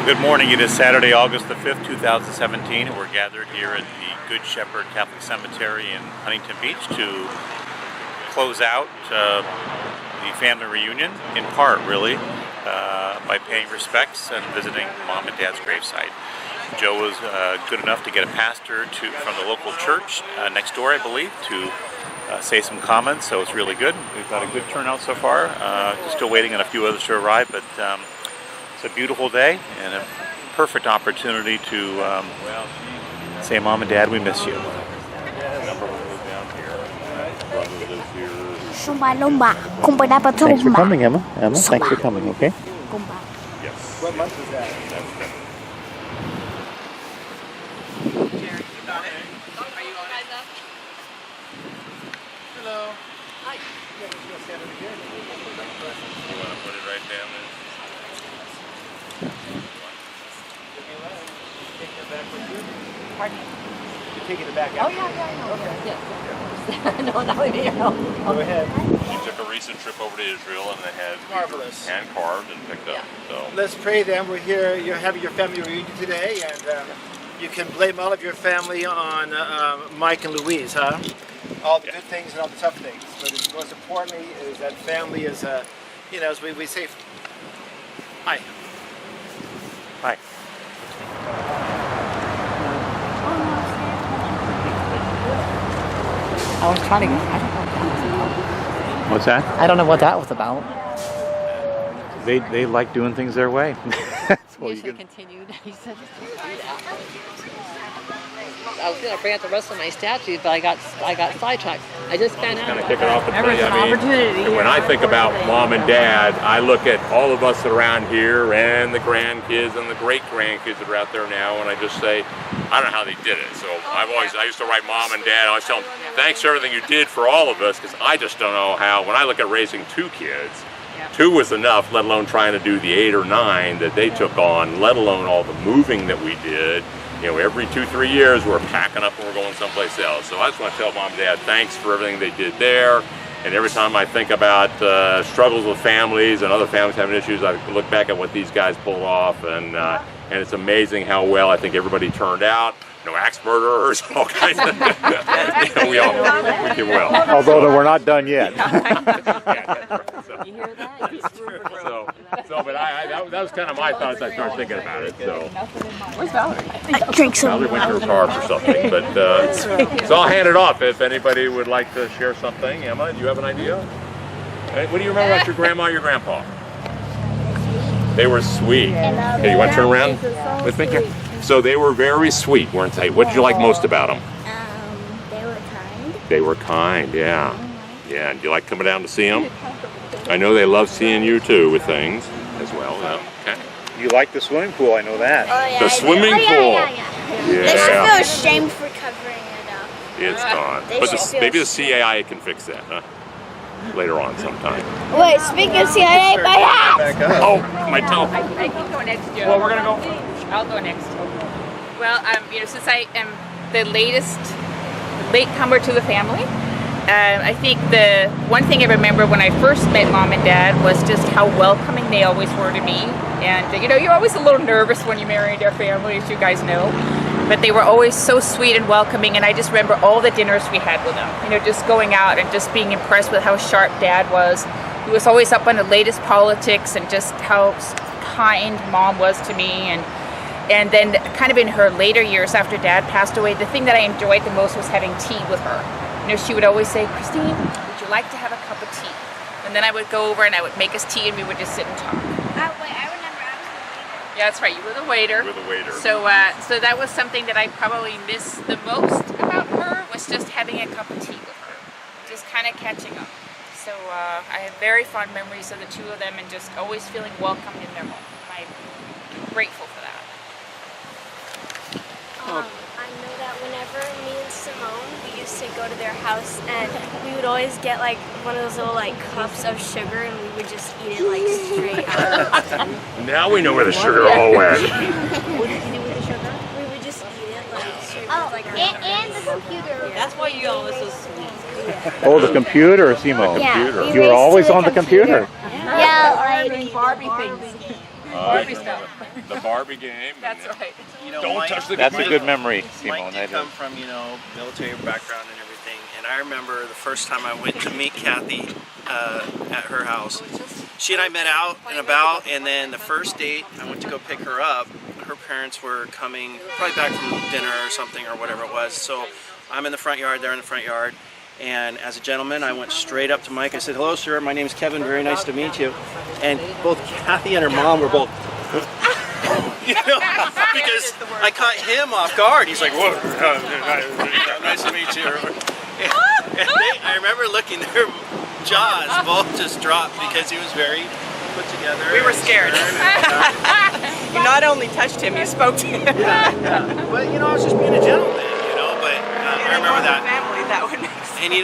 Good morning. It is Saturday, August the 5th, 2017, and we're gathered here at the Good Shepherd Catholic Cemetery in Huntington Beach to close out the family reunion, in part, really, by paying respects and visiting Mom and Dad's gravesite. Joe was good enough to get a pastor from the local church next door, I believe, to say some comments, so it's really good. We've got a good turnout so far. Just still waiting on a few others to arrive, but it's a beautiful day and a perfect opportunity to say, Mom and Dad, we miss you. Thanks for coming, Emma. Thanks for coming, okay? Yes. What month is that? Hello. Hi. You want to put it right down there? Pardon? You're taking it back out? Oh, yeah, I know. Okay. Yeah. No, not with me. Go ahead. She took a recent trip over to Israel and they had Marvelous. hand carved and picked up. So let's pray then. We're here, you're having your family reunion today, and you can blame all of your family on Mike and Louise, huh? All the good things and all the tough things. But most importantly is that family is, you know, as we say, hi. Hi. I was trying to get, I don't know what that was about. What's that? I don't know what that was about. They like doing things their way. Well, you continued. He said, I was going to bring up the rest of my statues, but I got sidetracked. I just found out. Kind of kick it off and There was an opportunity. when I think about Mom and Dad, I look at all of us around here and the grandkids and the great-grandkids that are out there now, and I just say, I don't know how they did it. So I used to write Mom and Dad, I always tell them, thanks for everything you did for all of us, because I just don't know how, when I look at raising two kids, two was enough, let alone trying to do the 8 or 9 that they took on, let alone all the moving that we did. You know, every 2-3 years we're packing up and we're going someplace else. So I just want to tell Mom and Dad thanks for everything they did there. And every time I think about struggles with families and other families having issues, I look back at what these guys pulled off, and it's amazing how well I think everybody turned out. No axe murderers, all kinds of. We did well. Although we're not done yet. You hear that? But that was kind of my thoughts. I started thinking about it. So. Where's Valerie? Drink some. Valerie went to her car for something, but so I'll hand it off if anybody would like to share something. Emma, do you have an idea? What do you remember about your grandma or your grandpa? They were sweet. Okay, you want to turn around with me? So they were very sweet, weren't they? What did you like most about them? They were kind. They were kind, yeah. Yeah, and do you like coming down to see them? I know they love seeing you too with things as well. Okay. You like the swimming pool, I know that. Oh, yeah, The swimming pool. They should feel ashamed for covering it up. It's gone. They But should feel maybe the CAI can fix that, huh? Later on sometime. Wait, speaking of CIA, my hat! Oh, my toe. I can go next, Joe. Well, we're going to go. I'll go next. Well, you know, since I am the latecomer to the family, I think the one thing I remember when I first met Mom and Dad was just how welcoming they always were to me. And you know, you're always a little nervous when you marry into a family, as you guys know. But they were always so sweet and welcoming, and I just remember all the dinners we had with them. You know, just going out and just being impressed with how sharp Dad was. He was always up on the latest politics, and just how kind Mom was to me. And then kind of in her later years after Dad passed away, the thing that I enjoyed the most was having tea with her. You know, she would always say, Christine, would you like to have a cup of tea? And then I would go over and I would make us tea and we would just sit and talk. Wait, I remember I was the waiter. Yeah, that's right, you were the waiter. You were the waiter. So, so that was something that I probably missed the most about her, was just having a cup of tea with her. Just kind of catching up. So I have very fond memories of the two of them and just always feeling welcomed in their home. I'm grateful for that. I know that whenever me and Simone, we used to go to their house and we would always get like one of those little like cups of sugar and we would just eat it like straight out. Now we know where the sugar all went. What did you do with the sugar? We would just eat it like straight like and the computer. That's why you always so sweet. Oh, the computer, Simo. Yeah, You were always on the computer. Yeah, like Barbie things. Barbie stuff. the Barbie game. That's and, right. You know, Don't Mike, touch the That's a computer. good memory, Mike Simone. did come from, military background and everything. And I remember the first time I went to meet Kathy at her house. She and I met out and about, and then the first date, I went to go pick her up. Her parents were coming, probably back from dinner or something or whatever it was. So I'm in the front yard, they're in the front yard. And as a gentleman, I went straight up to Mike. I said, "Hello, sir. My name is Kevin. Very nice to meet you." And both Kathy and her mom were both, because I caught him off guard. He's like, "Whoa, nice to meet you." And I remember looking, their jaws both just dropped because he was very put together. We were scared. You not only touched him, you spoke to him. Yeah. But I was just being a gentleman, But I remember that. Family, that would make sense. And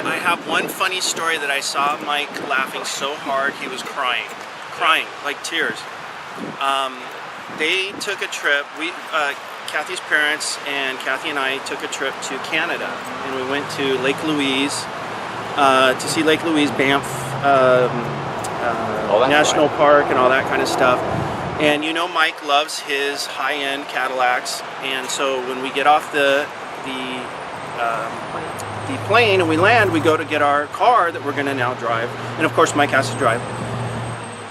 I have one funny story that I saw Mike laughing so hard he was crying like tears. They took a trip. Kathy's parents and Kathy and I took a trip to Canada, and we went to Lake Louise to see Lake Louise, Banff National Park, and all that kind of stuff. And Mike loves his high-end Cadillacs, and so when we get off the plane and we land, we go to get our car that we're going to now drive, and of course Mike has to drive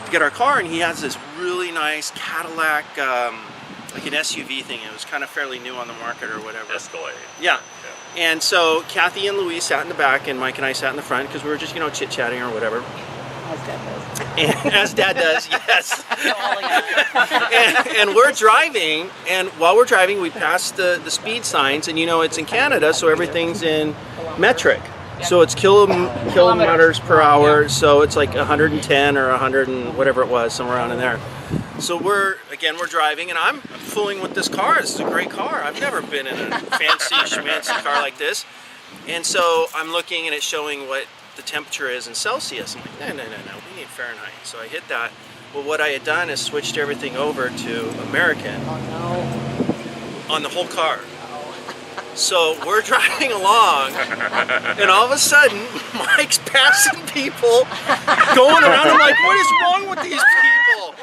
to get our car, and he has this really nice Cadillac, like an SUV thing. It was kind of fairly new on the market or whatever. Escalade. Yeah. And so Kathy and Louise sat in the back, and Mike and I sat in the front because we were just chit-chatting or whatever. As Dad does. And as Dad does, yes. and we're driving, and while we're driving, we pass the speed signs, and it's in Canada, so everything's in metric. So it's kilometers per hour, so it's like 110 or 100 and whatever it was, somewhere around in there. So we're driving, and I'm fooling with this car. This is a great car. I've never been in a fancy schmancy car like this. And so I'm looking, and it's showing what the temperature is in Celsius. I'm like, no, we need Fahrenheit. So I hit that. Well, what I had done is switched everything over to American on the whole car. So we're driving along, and all of a sudden, Mike's passing people, going around. I'm like, what is wrong with these people?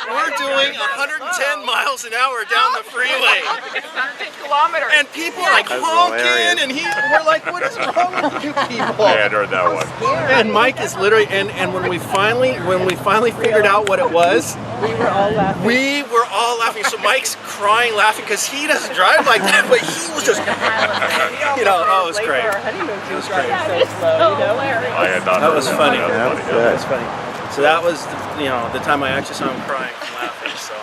We're doing 110 miles an hour down the freeway. 110 kilometers. And people are like honking, and we're like, what is wrong with you people? I had heard that one. And Mike is literally, and when we finally figured out what it was, We were all laughing. we were all laughing. So Mike's crying, laughing, because he doesn't drive like that, but he was just, it was great. Our honeymoon, he was great. driving so slow, I had not That heard was funny. That was That was funny. So that was, the time I actually saw him crying from laughing. So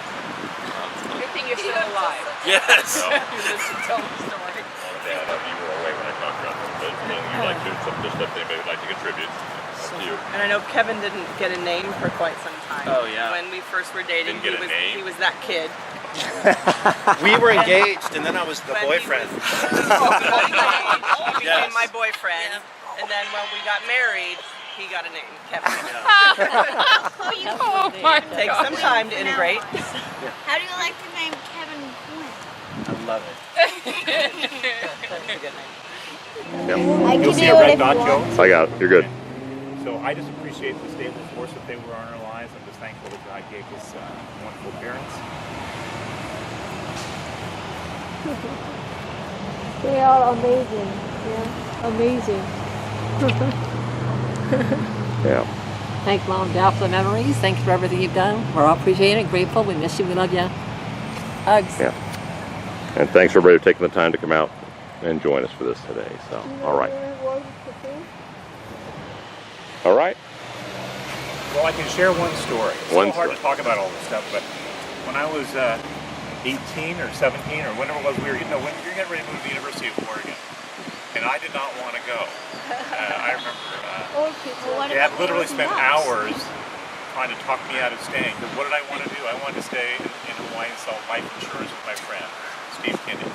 Good thing you're still alive. yes. You live to tell the story. Dad, you were away when I talked about this, but you like to do some just stuff anybody would like to contribute. Up to you. And I know Kevin didn't get a name for quite some time. Oh, yeah. When we first were dating, Didn't get a name? he was that kid. We were engaged, and then I was the When boyfriend. He became Yes. my boyfriend. And then when we got married, he got a name, Kevin. Oh my Takes some time to integrate. How do you like the name Kevin Flynn? I love it. That's a good name. I You'll can see do a red it if dot, you Joe. want. I got it. You're good. So I just appreciate the stable force that they were in our lives. I'm just thankful that God gave us wonderful parents. They are amazing. Yeah, amazing. Yeah. Thank Mom and Dad for the memories. Thanks for everything you've done. We're all appreciative, grateful. We miss you. We love you. Hugs. Yeah. And thanks for everybody for taking the time to come out and join us for this today. So, all right. All right. Well, I can share one story. It's One so hard story. to talk about all this stuff, but when I was 18 or 17 or whenever it was, when you're getting ready to move to the University of Oregon, and I did not want to go. I remember Dad literally spent hours trying to talk me out of staying. Because what did I want to do? I wanted to stay in Hawaii and sell life insurance with my friend, Steve Kinney.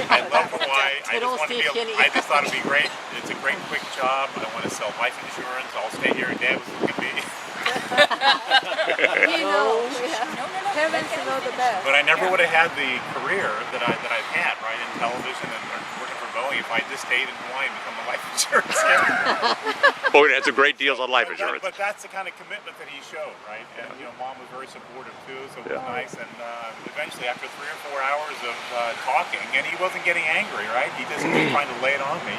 I love Hawaii. I just wanted to be able, I just thought it'd be great. It's a great, quick job. I want to sell life insurance. I'll stay here. And Dad was looking at me. He knows. Heavens to know the best. But I never would have had the career that I've had, right, in television and working for Boeing if I just stayed in Hawaii and become a life insurance agent. Oh, that's some great deals on life insurance. But that's the kind of commitment that he showed, right? And you know, Mom was very supportive too, so it was nice. And eventually, after 3 or 4 hours of talking, and he wasn't getting angry, right? He just was trying to lay it on me.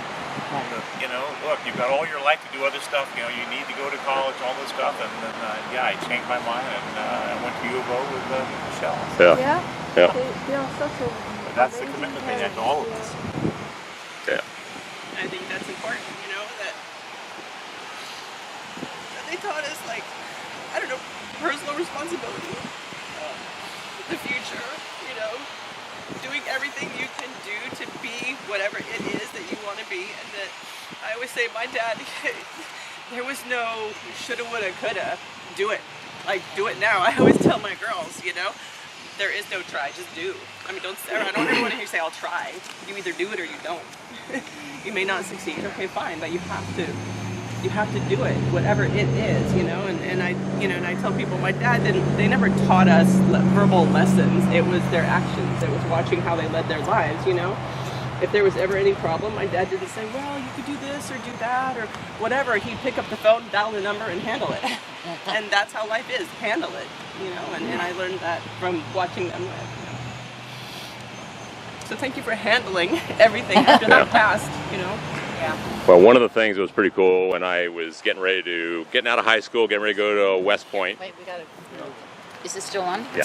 You know, look, you've got all your life to do other stuff. You know, you need to go to college, all this stuff. And then, yeah, I changed my mind and I went to U of O with Michelle. Yeah. Yeah. They are such a. But that's the commitment they had to all of us. Yeah. I think that's important, you know, that they taught us, like, I don't know, personal responsibility, the future, you know, doing everything you can do to be whatever it is that you want to be. And that I always say, my dad, there was no shoulda, woulda, coulda. Do it. Like, do it now. I always tell my girls, you know, there is no try, just do. I mean, I don't ever want to hear you say, I'll try. You either do it or you don't. You may not succeed, okay, fine, but you have to do it, whatever it is, you know. And I, you know, and I tell people, my dad they never taught us verbal lessons. It was their actions. It was watching how they led their lives, you know. If there was ever any problem, my dad didn't say, well, you could do this or do that or whatever. He'd pick up the phone, dial the number, and handle it. And that's how life is, handle it, you know. And I learned that from watching them live. So thank you for handling everything after that passed, you know. Yeah. Well, one of the things that was pretty cool when I was getting out of high school, getting ready to go to West Point. Wait, we got to. Is it still on? Yeah.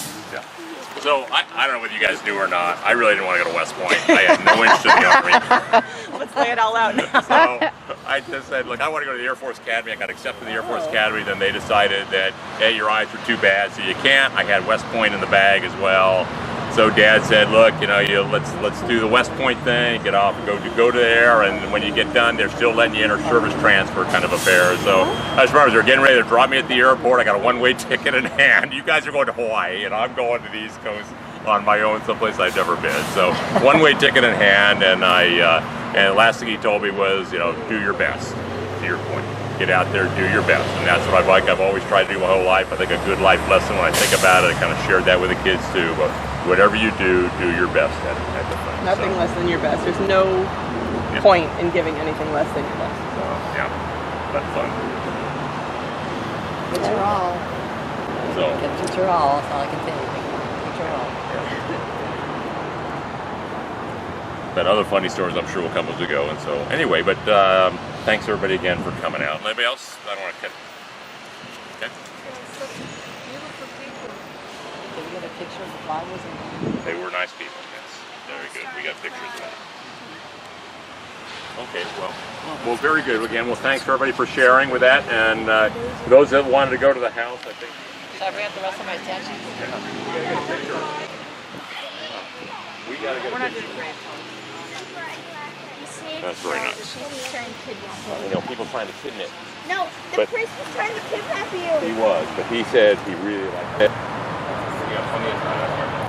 So I don't know whether you guys knew or not. I really didn't want to go to West Point. I had no interest in the Army. Let's lay it all out now. So I just said, look, I want to go to the Air Force Academy. I got accepted to the Air Force Academy. Then they decided that, hey, your eyes were too bad, so you can't. I had West Point in the bag as well. So Dad said, look, you know, let's do the West Point thing, get off and go there, and when you get done, they're still letting you enter service transfer kind of affair. So as far as they're getting ready to drop me at the airport, I got a one-way ticket in hand. You guys are going to Hawaii, and I'm going to the East Coast on my own, someplace I've never been. So one-way ticket in hand, and and the last thing he told me was, you know, do your best. To your point, get out there, do your best, and that's what I've always tried to do my whole life. I think a good life lesson when I think about it, I kind of shared that with the kids too. But whatever you do your best at the thing. Nothing less than your best. There's no point in giving anything less than your best. So, yeah, that's fun. Get your all. So. Get your all. That's all I can say. Get your all. But other funny stories I'm sure will come as we go. And so anyway, but thanks everybody again for coming out. Anybody else? I don't want to cut. Okay. Did we get a picture of the flowers? They were nice people, yes. Very good. We got pictures of that. Okay, well, very good. Again, well, thanks for everybody for sharing with that. And for those that wanted to go to the house, I think. Should I bring up the rest of my statue? We got to get a picture. That's very nice. You know, people trying to kidnap. No, the priest was trying to kidnap you. He was, but he said he really liked it. We got plenty of time.